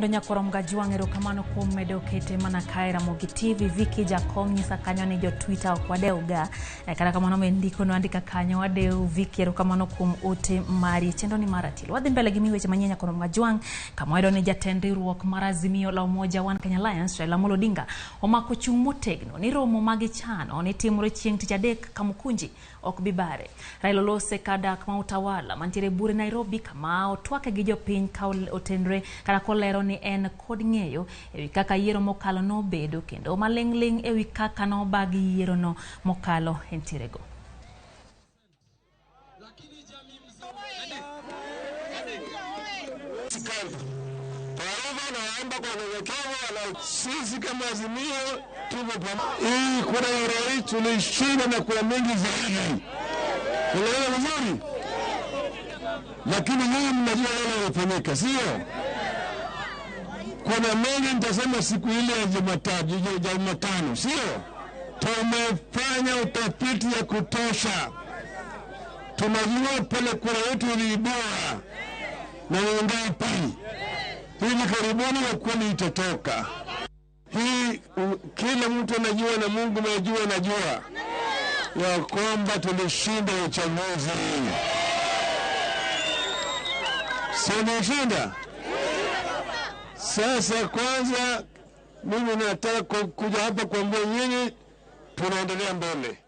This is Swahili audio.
Donya koronga juangero kamano kuom medo kete mana kae Ramogi TV Viki Jakom nyisa kanyo ni jo Twitter okwadeuga kata kamano mendiko no andika kanyo wadeu Viki ero kamano kuom ote mari chendo ni maratilo wadhi mbele gi miweche manyenya koronga juang kama edo ni jatendi ruok marazimio la umoja One Kenya Alliance Raila Odinga omako chung motegno ni romo magi chano ni timore chieng' tich adek kamukunji ok bibare Raila lose kadak ma utawala mantiere bure Nairobi kama otwake gi jopiny ka otenre kata kolero ni en kod ng'eyo ewi kaka yiero mokalo no bedo kendo maling'ling ewi kaka no obagi yiero no mokalo entirego. Sisi kama Azimio tuko pamoja. Hii kura ya rais tulishinda na kura mingi zaidi. Unaelewa vizuri? Lakini hii mnajua wale wanafanyika, sio? Kuna mengi nitasema siku ile ya Jumatano, sio? Tumefanya utafiti ya kutosha. Tunajua pale kura yetu iliibua na ngapi. Hivi karibuni ya kweli itatoka. Hii kila mtu anajua na Mungu anajua ya kwamba tulishinda uchaguzi. Sasa sasa kwanza mimi nataka kuja hapa kuambia nyinyi tunaendelea mbele.